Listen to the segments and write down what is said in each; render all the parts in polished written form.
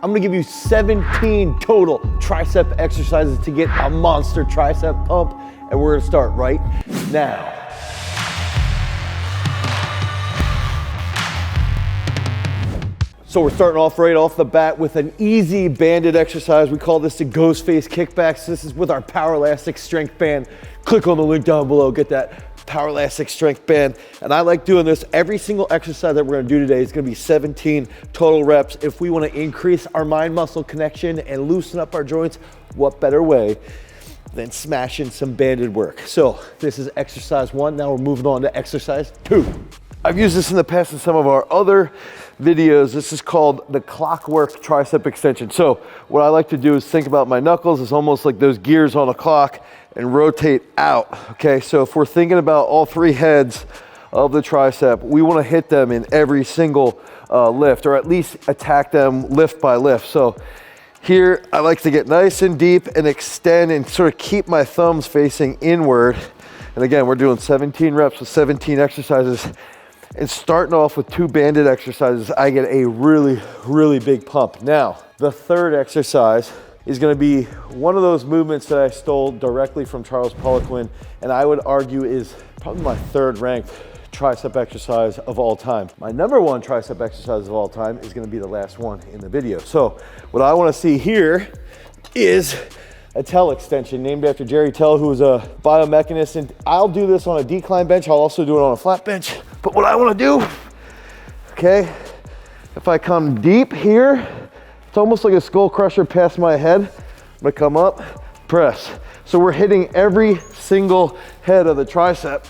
I'm gonna give you 17 total tricep exercises to get a monster tricep pump, and we're gonna start right now. So we're starting off right off the bat with an easy banded exercise. We call this the ghost face kickbacks. This is with our Power Elastic strength band. Click on the link down below, get that Power Elastic strength band. And I like doing this. Every single exercise that we're gonna do today is gonna be 17 total reps. If we wanna increase our mind muscle connection and loosen up our joints, what better way than smashing some banded work? So this is exercise 1. Now we're moving on to exercise 2. I've used this in the past in some of our other videos. This is called the Clockwork tricep extension. So what I like to do is think about my knuckles as almost like those gears on a clock and rotate out, okay? So if we're thinking about all 3 heads of the tricep, we wanna hit them in every single lift, or at least attack them lift by lift. So here, I like to get nice and deep and extend and sort of keep my thumbs facing inward. And again, we're doing 17 reps with 17 exercises. And starting off with 2 banded exercises, I get a really, really big pump. Now, the third exercise is gonna be one of those movements that I stole directly from Charles Poliquin, and I would argue is probably my 3rd ranked tricep exercise of all time. My number 1 tricep exercise of all time is gonna be the last one in the video. So what I wanna see here is a Telle extension named after Jerry Telle, who was a biomechanist. And I'll do this on a decline bench. I'll also do it on a flat bench. But what I wanna do, okay, if I come deep here, it's almost like a skull crusher past my head. I'm gonna come up, press. So we're hitting every single head of the tricep.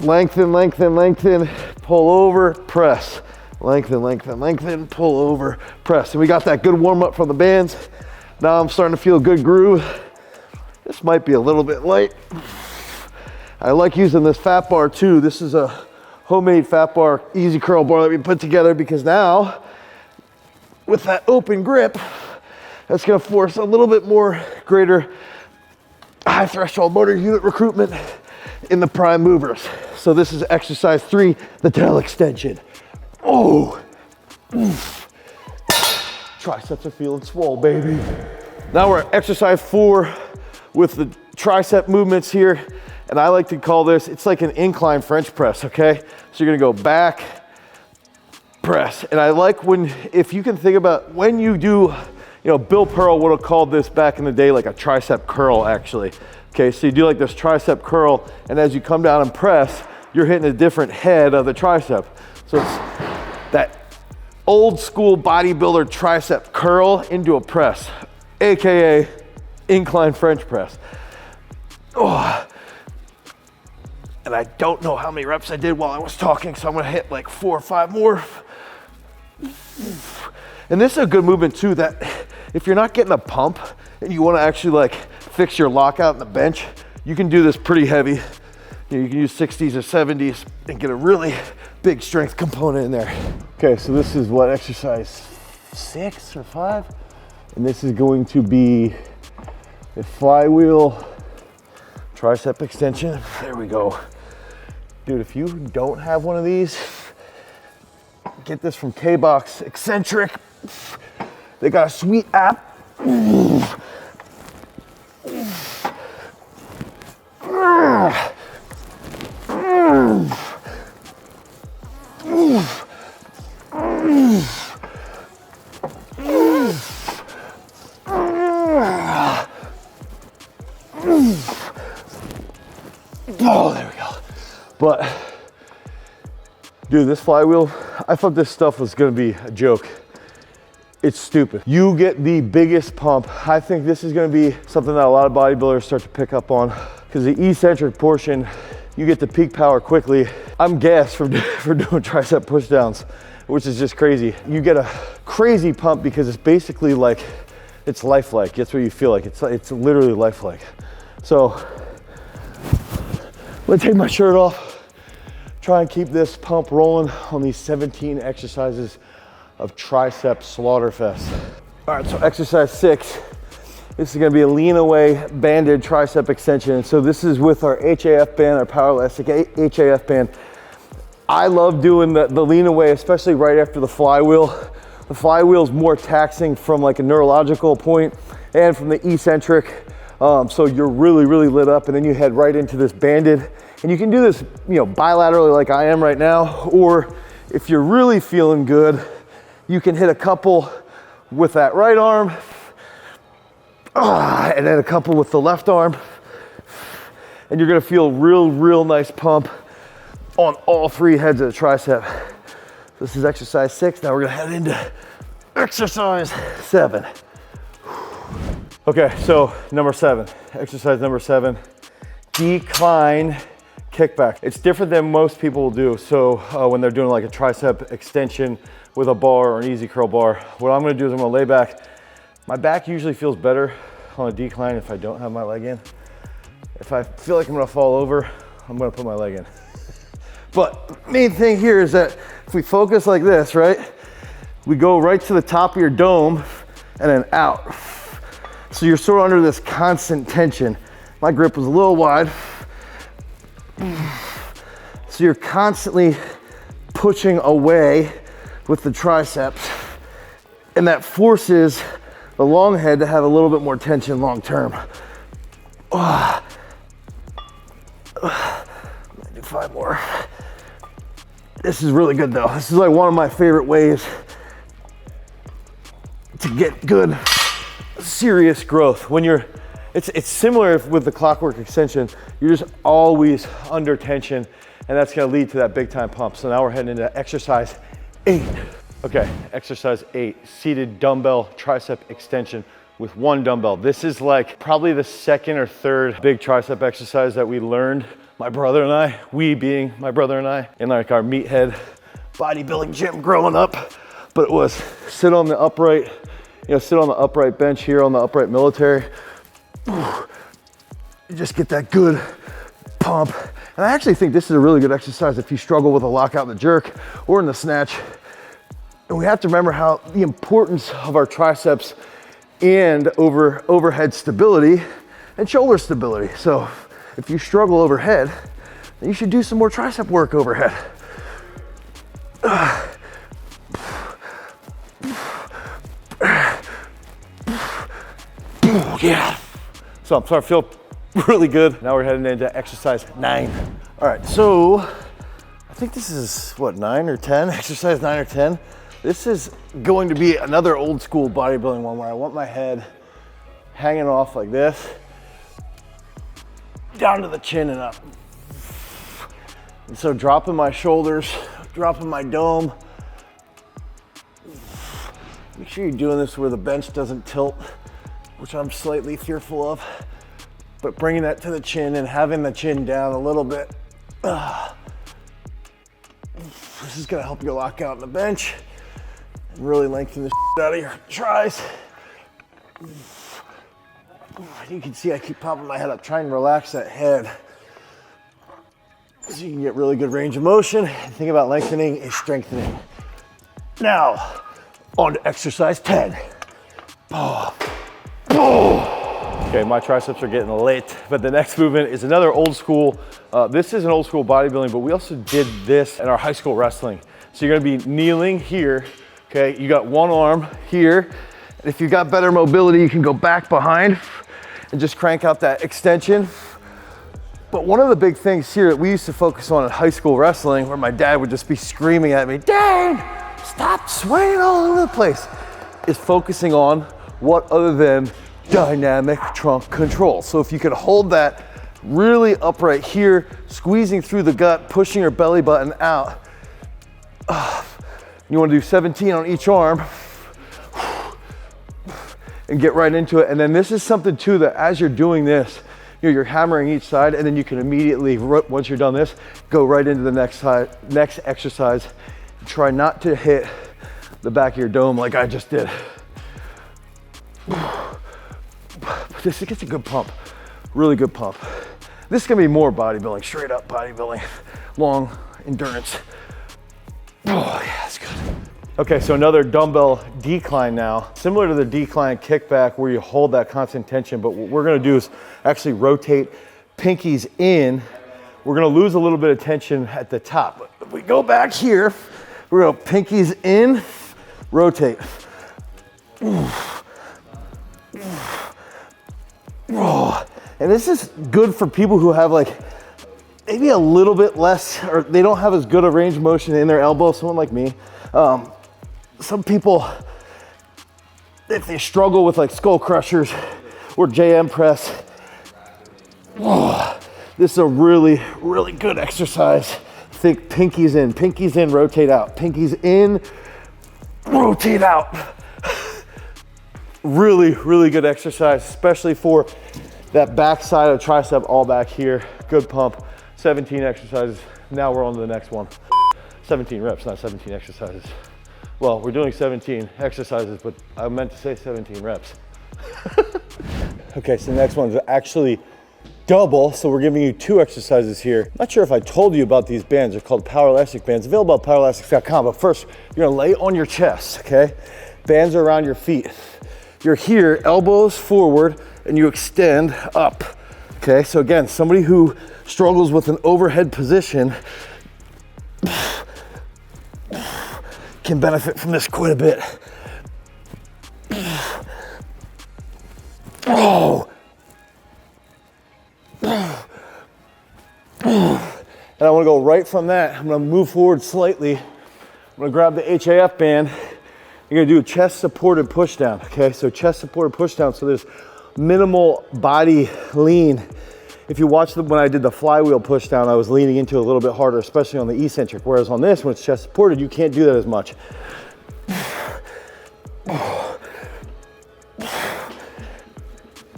Lengthen, lengthen, lengthen, pull over, press. Lengthen, lengthen, lengthen, pull over, press. And we got that good warm up from the bands. Now I'm starting to feel a good groove. This might be a little bit light. I like using this fat bar too. This is a homemade fat bar, easy curl bar that we put together, because now with that open grip, that's gonna force a little bit more greater high threshold motor unit recruitment in the prime movers. So this is exercise 3, the Telle extension. Oh, oof. Triceps are feeling swole, baby. Now we're at exercise 4 with the tricep movements here. And I like to call this, it's like an incline French press, okay? So you're gonna go back, press. And I like when, if you can think about when you do, Bill Pearl would have called this back in the day like a tricep curl, actually. Okay, so you do like this tricep curl, and as you come down and press, you're hitting a different head of the tricep. So it's that old school bodybuilder tricep curl into a press, AKA incline French press. Oh. And I don't know how many reps I did while I was talking, so I'm gonna hit like 4 or 5 more. And this is a good movement too, that if you're not getting a pump and you wanna actually like fix your lockout in the bench, you can do this pretty heavy. You can use 60s or 70s and get a really big strength component in there. Okay, so this is what, exercise 6 or 5? And this is going to be a flywheel tricep extension. There we go. Dude, if you don't have one of these, get this from K-Box Eccentric. They got a sweet app. Oh, there we go. But, dude, this flywheel, I thought this stuff was gonna be a joke. It's stupid. You get the biggest pump. I think this is gonna be something that a lot of bodybuilders start to pick up on, because the eccentric portion, you get the peak power quickly. I'm gassed for doing tricep pushdowns, which is just crazy. You get a crazy pump because it's basically like, it's lifelike. That's what you feel like. It's literally lifelike. So, I'm gonna take my shirt off, try and keep this pump rolling on these 17 exercises of tricep slaughterfest. All right, so exercise 6. This is gonna be a lean away banded tricep extension. So this is with our HAF band, our Power Elastic HAF band. I love doing the lean away, especially right after the flywheel. The flywheel is more taxing from like a neurological point and from the eccentric. So you're really, really lit up, and then you head right into this banded. And you can do this, you know, bilaterally like I am right now, or if you're really feeling good, you can hit a couple with that right arm, and then a couple with the left arm. And you're gonna feel real nice pump on all three heads of the tricep. This is exercise 6. Now we're gonna head into exercise 7. Okay, so number 7, exercise number 7, decline kickback. It's different than most people will do. So when they're doing like a tricep extension with a bar or an easy curl bar, what I'm gonna do is I'm gonna lay back. My back usually feels better on a decline if I don't have my leg in. If I feel like I'm gonna fall over, I'm gonna put my leg in. But main thing here is that if we focus like this, right? We go right to the top of your dome and then out. So you're sort of under this constant tension. My grip was a little wide. So you're constantly pushing away with the triceps, and that forces the long head to have a little bit more tension long term. Let me do 5 more. This is really good though. This is like one of my favorite ways to get good, serious growth. When you're, it's similar with the Clockwork extension. You're just always under tension, and that's gonna lead to that big time pump. So now we're heading into exercise 8. Okay, exercise 8, seated dumbbell tricep extension with 1 dumbbell. This is like probably the 2nd or 3rd big tricep exercise that we learned, my brother and I, we being my brother and I, in like our meathead bodybuilding gym growing up. But it was sit on the upright, you know, sit on the upright bench here on the upright military. You just get that good pump. And I actually think this is a really good exercise if you struggle with a lockout in the jerk or in the snatch. And we have to remember how the importance of our triceps and overhead stability and shoulder stability. So if you struggle overhead, then you should do some more tricep work overhead. Yeah. So I'm starting to feel really good. Now we're heading into exercise 9. All right, so I think this is what, 9 or 10? Exercise 9 or 10. This is going to be another old school bodybuilding one where I want my head hanging off like this, down to the chin and up. And so dropping my shoulders, dropping my dome. Make sure you're doing this where the bench doesn't tilt, which I'm slightly fearful of, but bringing that to the chin and having the chin down a little bit. This is gonna help you lock out in the bench and really lengthen the shit out of your tries. You can see I keep popping my head up, trying to relax that head so you can get really good range of motion. The thing about lengthening is strengthening. Now, on to exercise 10. Okay, my triceps are getting lit, but the next movement is another old school. This is an old school bodybuilding, but we also did this in our high school wrestling. So you're gonna be kneeling here, okay? You got one arm here. And if you've got better mobility, you can go back behind and just crank out that extension. But one of the big things here that we used to focus on in high school wrestling, where my dad would just be screaming at me, "Dane, stop swaying all over the place," is focusing on what other than dynamic trunk control. So if you can hold that really upright here, squeezing through the gut, pushing your belly button out. You wanna do 17 on each arm and get right into it. And then this is something too that as you're doing this, you're hammering each side, and then you can immediately, once you're done this, go right into the next exercise. Try not to hit the back of your dome like I just did. But this gets a good pump, really good pump. This is gonna be more bodybuilding, straight up bodybuilding, long endurance. Oh yeah, that's good. Okay, so another dumbbell decline now. Similar to the decline kickback where you hold that constant tension, but what we're gonna do is actually rotate pinkies in we're gonna lose a little bit of tension at the top. But if we go back here, we're gonna pinkies in, rotate. And this is good for people who have like maybe a little bit less, or they don't have as good a range of motion in their elbow, someone like me. Some people, if they struggle with like skull crushers or JM press, this is a really, really good exercise. Think pinkies in, rotate out. Pinkies in, rotate out. Really, really good exercise, especially for that back side of tricep, all back here. Good pump, 17 exercises. Now we're on to the next one. 17 reps, not 17 exercises. Well, we're doing 17 exercises, but I meant to say 17 reps. Okay, so the next one's actually double. So we're giving you 2 exercises here. Not sure if I told you about these bands. They're called Power Elastic bands, available at powerelastics.com. But first, you're gonna lay on your chest, okay? Bands are around your feet. You're here, elbows forward, and you extend up. Okay, so again, somebody who struggles with an overhead position can benefit from this quite a bit. Oh. And I wanna go right from that. I'm gonna move forward slightly. I'm gonna grab the HAF band. You're gonna do a chest supported push down, okay? So chest supported push down, so there's minimal body lean. If you watch when I did the flywheel push down, I was leaning into it a little bit harder, especially on the eccentric, whereas on this, when it's chest supported, you can't do that as much.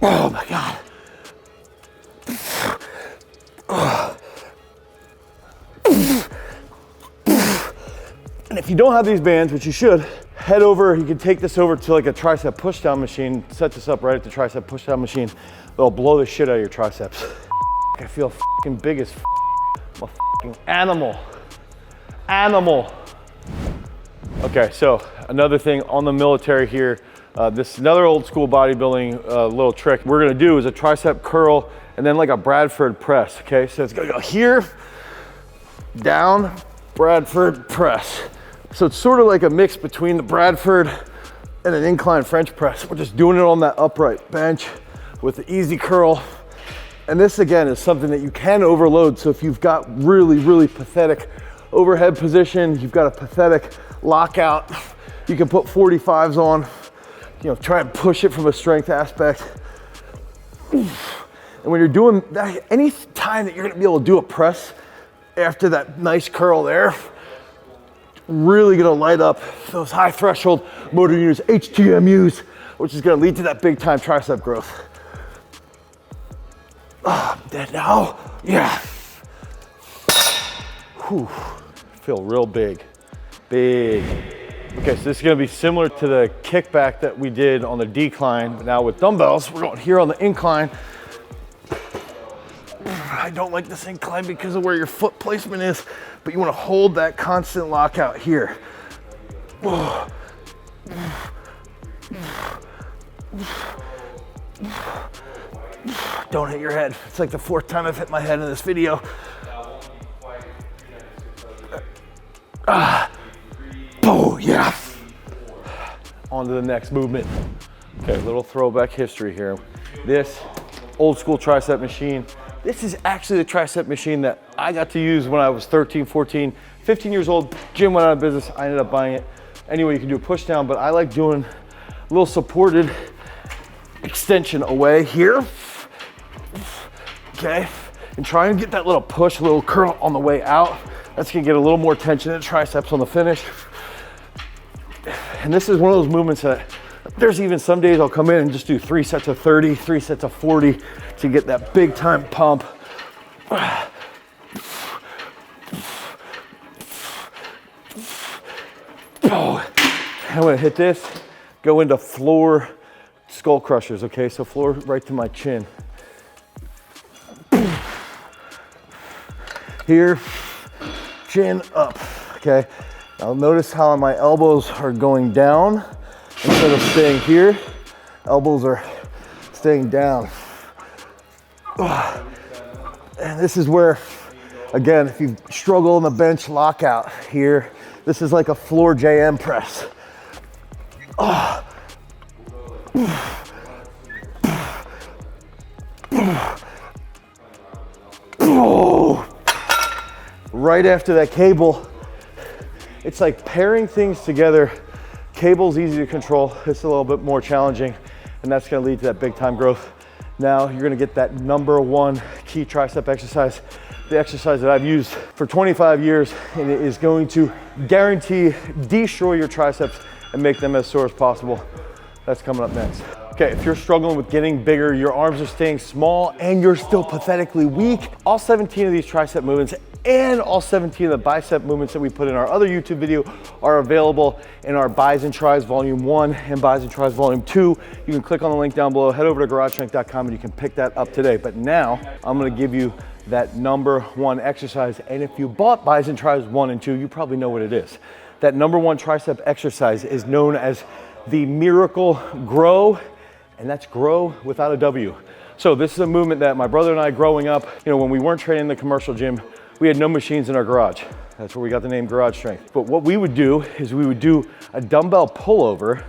Oh my God. And if you don't have these bands, which you should, head over, you can take this over to like a tricep pushdown machine, set this up right at the tricep pushdown machine. It'll blow the shit out of your triceps. I feel fucking big as I'm a fucking animal. Okay, so another thing on the military here, this is another old school bodybuilding little trick we're gonna do is a tricep curl and then like a Bradford press, okay? So it's gonna go here, down, Bradford press. So it's sort of like a mix between the Bradford and an incline French press. We're just doing it on that upright bench with the easy curl. And this again is something that you can overload. So if you've got really, really pathetic overhead position, you've got a pathetic lockout, you can put 45s on, you know, try and push it from a strength aspect. And when you're doing that, any time that you're gonna be able to do a press after that nice curl there, really gonna light up those high threshold motor units, HTMUs, which is gonna lead to that big time tricep growth. I'm dead now, yeah. Whew. Feel real big. Okay, so this is gonna be similar to the kickback that we did on the decline, but now with dumbbells. We're going here on the incline. I don't like this incline because of where your foot placement is, but you want to hold that constant lockout here. Don't hit your head. It's like the 4th time I've hit my head in this video. Oh yeah. On to the next movement. Okay, little throwback history here. This old school tricep machine. This is actually the tricep machine that I got to use when I was 13, 14, 15 years old. Gym went out of business, I ended up buying it. Anyway, you can do a push down, but I like doing a little supported extension away here. Okay, and try and get that little push, little curl on the way out. That's gonna get a little more tension in the triceps on the finish. And this is one of those movements that there's even some days I'll come in and just do 3 sets of 30, 3 sets of 40 to get that big time pump. Oh, I'm gonna hit this, go into floor skull crushers, okay? So floor right to my chin. Here, chin up, okay? Now notice how my elbows are going down instead of staying here. Elbows are staying down. And this is where Again, if you struggle on the bench, lockout here. This is like a floor JM press. Oh. Oh. Right after that cable, it's like pairing things together. Cable's easy to control. It's a little bit more challenging, and that's gonna lead to that big time growth. Now you're gonna get that #1 key tricep exercise, the exercise that I've used for 25 years, and it is going to guarantee destroy your triceps and make them as sore as possible. That's coming up next. Okay, if you're struggling with getting bigger, your arms are staying small, and you're still pathetically weak, all 17 of these tricep movements and all 17 of the bicep movements that we put in our other YouTube video are available in our BIZE and TRIZE Volume 1 and BIZE and TRIZE Volume 2. You can click on the link down below, head over to garagestrength.com, and you can pick that up today. But now I'm gonna give you that #1 exercise, and if you bought BIZE and TRIZE 1 and 2, you probably know what it is. That #1 tricep exercise is known as the Miracle Grow, and that's grow without a W. So this is a movement that my brother and I growing up, when we weren't training in the commercial gym, we had no machines in our garage. That's where we got the name Garage Strength. But what we would do is we would do a dumbbell pullover,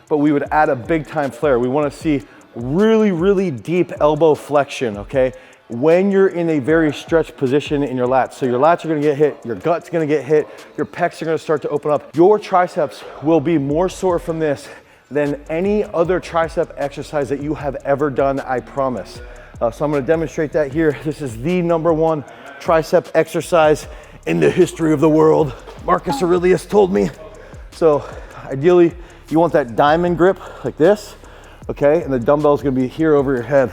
but we would add a big time flare. We wanna see really, really deep elbow flexion, okay? When you're in a very stretched position in your lats. So your lats are gonna get hit, your gut's gonna get hit, your pecs are gonna start to open up. Your triceps will be more sore from this than any other tricep exercise that you have ever done, I promise. So I'm gonna demonstrate that here. This is the #1 tricep exercise in the history of the world. Marcus Aurelius told me. So ideally, you want that diamond grip like this, okay? And the dumbbell's gonna be here over your head.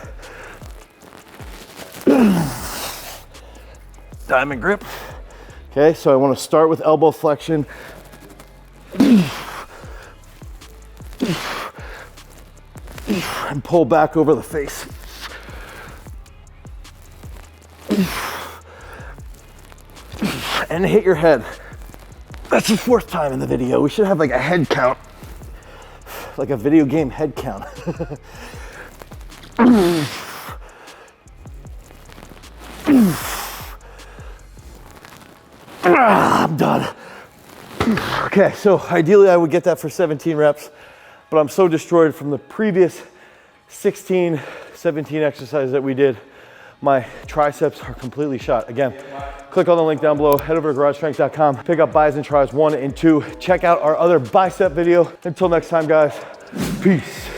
Diamond grip. Okay, so I wanna start with elbow flexion. And pull back over the face. And hit your head. That's the 4th time in the video. We should have like a head count, like a video game head count. I'm done. Okay, so ideally I would get that for 17 reps, but I'm so destroyed from the previous 16, 17 exercises that we did. My triceps are completely shot. Again, click on the link down below, head over to garagestrength.com, pick up BIZE and TRIZE 1 and 2. Check out our other bicep video. Until next time, guys, peace.